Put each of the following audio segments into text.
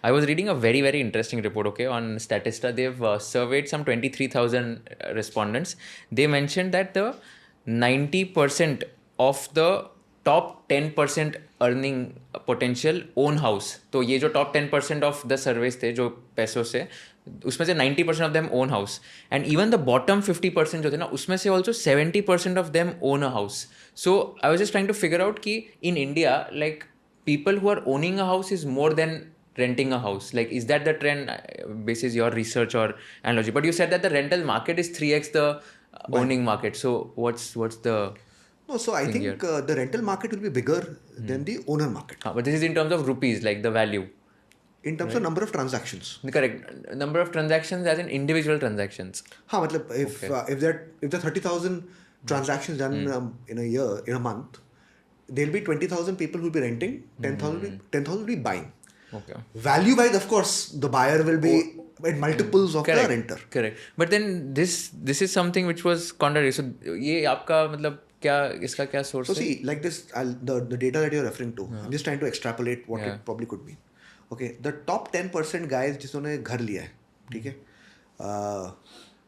I was reading a very, very interesting report, okay, on Statista. They've surveyed some 23,000 respondents. They mentioned that the 90% of the top 10% earning potential own house. तो ये जो top 10% of the surveys थे जो पैसों से, उसमें से 90% of them own house. And even the bottom 50% जो थे ना, उसमें से also 70% of them own a house. So I was just trying to figure out कि in India, like, people who are owning a house is more than renting a house. Like, is that the trend, basis your research or analogy? But you said that the rental market is 3x the Right. owning market. So what's the No, so I thing here? think the rental market will be bigger than the owner market But this is in terms of rupees, like the value. in terms of number of transactions. Correct. Number of transactions as in individual transactions. हाँ मतलब if there are 30,000 transactions done in a year, in a month, there'll be 20,000 people who will be renting, 10,000 will be buying. Okay. Value wise, of course, the buyer will be at multiples of the renter. Correct. But then this is something which was contrary. So ये आपका मतलब क्या इसका क्या source So है? see, like this, the data that you're referring to, I'm just trying to extrapolate what Yeah. it probably could mean. Okay, the top 10% guys जिन्होंने घर लिया है, ठीक है?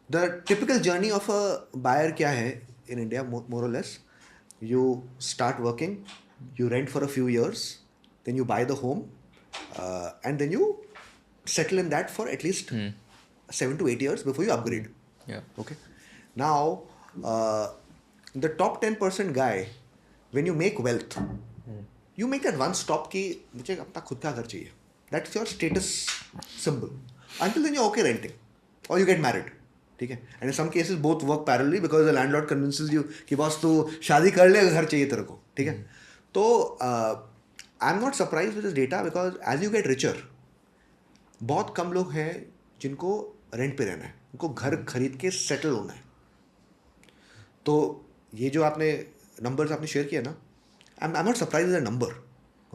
The typical journey of a buyer क्या है in India, more or less? You start working, you rent for a few years, then you buy the home, and then you settle in that for at least 7 to 8 years before you upgrade. Yeah. Okay. Now, the top 10% guy, when you make wealth, you make that one stop कि मुझे अपना खुद का घर चाहिए. That's your status symbol. Until then you're okay renting, or you get married. ठीक है. And in some cases both work parallelly because the landlord convinces you कि बॉस तू शादी कर ले घर चाहिए तेरे को. ठीक है. तो I'm not surprised with this data because as you get richer, बहुत कम लोग हैं जिनको रेंट पे रहना है, उनको घर खरीद के सेटल होना है. तो ये जो आपने नंबर्स आपने शेयर किया ना, I am not surprise with the number,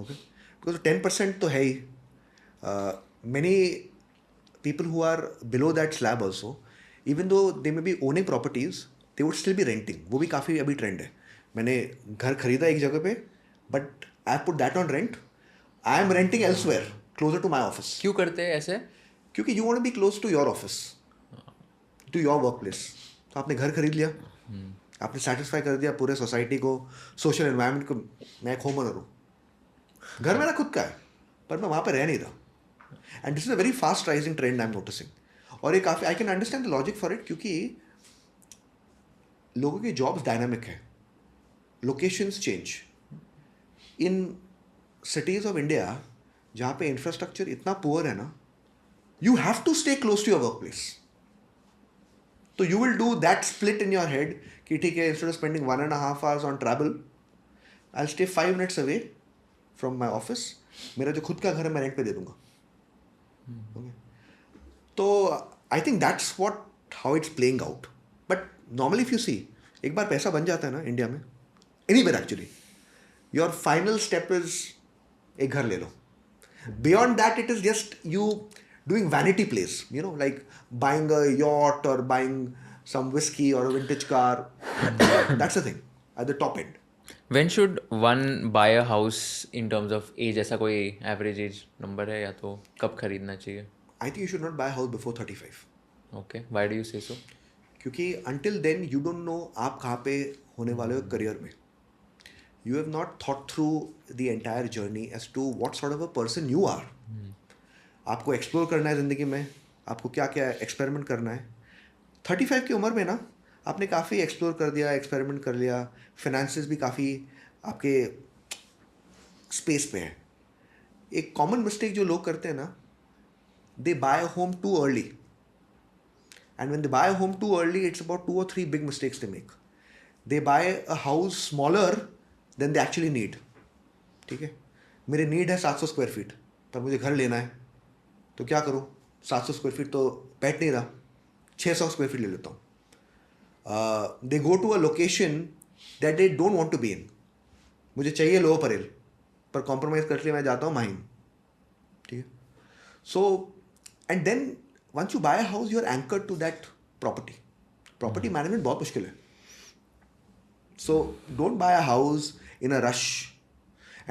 okay, because 10% तो है ही. Many people who are below that slab also, even though they may be owning properties, they would still be renting. वो भी काफ़ी अभी ट्रेंड है. मैंने घर खरीदा एक जगह पे, but I put that on rent, I am renting elsewhere closer to my office. क्यों करते हैं ऐसे? क्योंकि you want to be close to your office, to your work place. तो आपने घर खरीद लिया, आपने सेटिस्फाई कर दिया पूरे सोसाइटी को, सोशल एनवायरनमेंट को. मैं एक होम ओनर हूँ, घर मेरा खुद का है, पर मैं वहाँ पे रह नहीं रहा. And this is a very fast rising trend I am noticing. और ये काफ़ी I can understand the logic for it, क्योंकि लोगों की जॉब्स डायनामिक है, locations change. In cities of India जहाँ पे इंफ्रास्ट्रक्चर इतना पुअर है ना, you have to stay close to your workplace. So you will do that split in your head कि ठीक है, instead of spending 1.5 hours on travel, I'll stay 5 minutes away from my office. मेरा जो खुद का घर है मैं रेंट पे दे दूंगा. Okay. तो I think that's how it's playing out. But normally if you see, एक बार पैसा बन जाता है ना इंडिया में, anywhere actually, your final step is एक घर ले लो. Beyond that it is just you doing vanity plays, like buying a yacht or buying some whiskey or a vintage car. That's the thing at the top end. When should one buy a house in terms of age? ऐसा कोई average age number है, या तो कब खरीदना चाहिए? I think you should not buy a house before 35. Okay. Why do you say so? क्योंकि until then you don't know आप कहाँ पे होने वाले हो करियर में. You have not thought through the entire journey as to what sort of a person you are. आपको explore करना है ज़िंदगी में, आपको क्या क्या एक्सपेरिमेंट करना है. 35 की उम्र में ना आपने काफ़ी एक्सप्लोर कर दिया, एक्सपेरिमेंट कर लिया, फिनेंसेस भी काफ़ी आपके स्पेस पे है. एक कॉमन मिस्टेक जो लोग करते हैं ना, they buy home too early, and when they buy home too early it's about 2 or 3 big mistakes they make. They buy a house smaller than they actually need. ठीक है, मेरे नीड है 700 square feet, पर मुझे घर लेना है, तो क्या करूँ, 700 स्क्वायर फीट तो बैठ नहीं रहा, 600 स्क्वायर फीट ले लेता हूँ. They go to a location that they don't want to be in. मुझे चाहिए लोअर परेल, पर कॉम्प्रोमाइज़ कर लिए मैं जाता हूँ माहिम. ठीक है. So and then once you buy a house you are anchored to that property. Property management बहुत मुश्किल है. So don't buy a house in a rush,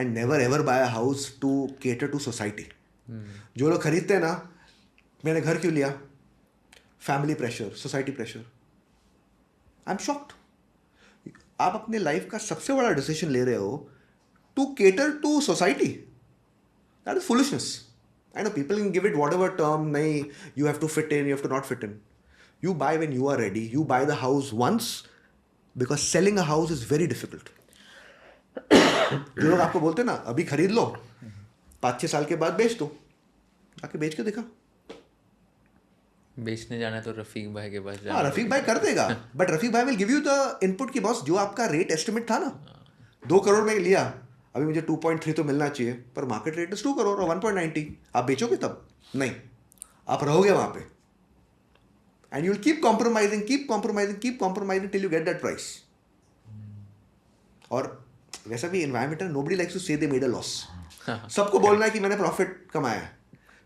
and never ever buy a house to cater to society. जो लोग खरीदते हैं ना, मैंने घर क्यों लिया, family pressure, society pressure, I am shocked. आप अपने लाइफ का सबसे बड़ा डिसीजन ले रहे हो to cater to society, that is foolishness. I know people can give it whatever term, नहीं you have to fit in, you have to not fit in. You buy when you are ready. You buy the house once, because selling a house is very difficult. जो लोग आपको बोलते हैं ना अभी खरीद लो, 5-6 साल के बाद बेच दो, आके बेच के दिखा। बेचने जाना तो रफीक भाई के पास हाँ, जाना। रफीक भाई कर देगा, बट रफीक भाई will give you the input की बॉस, जो आपका रेट एस्टिमेट था ना 2 करोड़ में लिया, अभी मुझे 2.3 तो मिलना चाहिए, पर मार्केट रेट इज 2 करोड़ और 1.90, आप बेचोगे तब नहीं, आप रहोगे वहां पे, and you'll keep compromising till you get that price. और वैसा भी environment है, nobody likes to say they made a loss. सबको बोलना है कि मैंने प्रॉफिट कमाया है।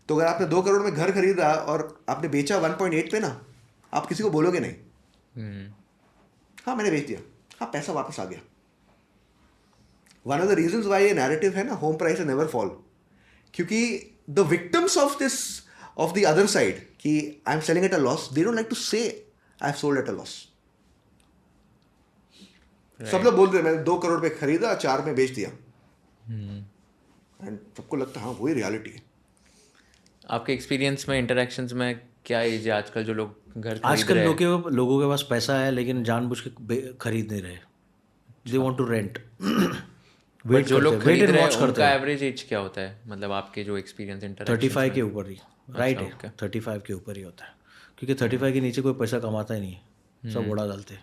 तो अगर आपने 2 करोड़ में घर खरीदा और आपने बेचा 1.8 पे ना, आप किसी को बोलोगे नहीं हाँ मैंने बेच दिया, हाँ पैसा वापस आ गया। One of the reasons why ये नैरेटिव है ना, होम प्राइस नेवर फॉल, क्योंकि the victims of this of the other side कि I am selling at a loss, they don't like to say I have sold at a loss. सब लोग बोलते हैं मैंने 2 करोड़ पे खरीदा, 4 में बेच दिया, एंड सबको लगता है हाँ वही रियलिटी है। आपके एक्सपीरियंस में, इंटरेक्शंस में क्या एज है आजकल जो लोग घर खरीद आजकल रहे हैं? लोगों के पास पैसा है लेकिन जानबूझ के खरीद नहीं रहे, they want to rent. But जो लोग खरीद रहे हैं उनका एवरेज एज क्या होता है, मतलब आपके जो एक्सपीरियंस इंटरेक्शन 35 के ऊपर ही, राइट है, 35 के ऊपर ही होता है, क्योंकि 35 के नीचे कोई पैसा कमाता ही नहीं है, सब उड़ा डालते हैं।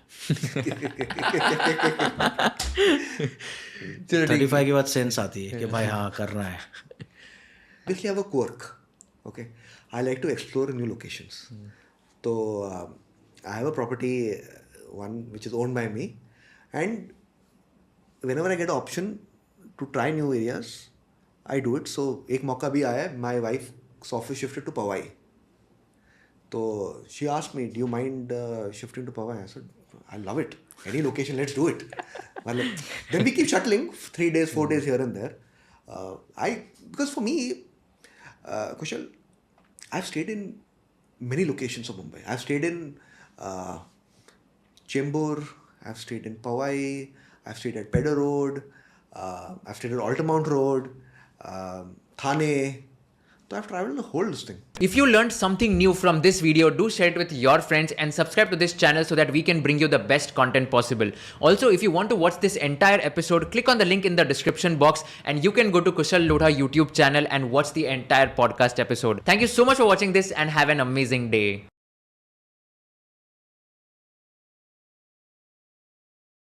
35 के बाद सेंस आती है कि भाई हाँ करना है। Basically, I have a quirk. Okay, I like to explore new locations. So I have a property, one which is owned by me, and whenever I get an option to try new areas, I do it. So एक मौका भी आया, my wife's office shifted to Powai. So she asked me, "Do you mind shifting to Powai?" I said, "I love it. Any location, let's do it." Then we keep shuttling 3 days, 4 days here and there. Because for me, Kushal, I've stayed in many locations of Mumbai. I've stayed in Chembur, I've stayed in Powai, I've stayed at Pedder Road, I've stayed at Altamount Road, Thane. So I've traveled the whole thing. If you learned something new from this video, do share it with your friends and subscribe to this channel so that we can bring you the best content possible. Also, if you want to watch this entire episode, click on the link in the description box and you can go to Kushal Lodha YouTube channel and watch the entire podcast episode. Thank you so much for watching this and have an amazing day.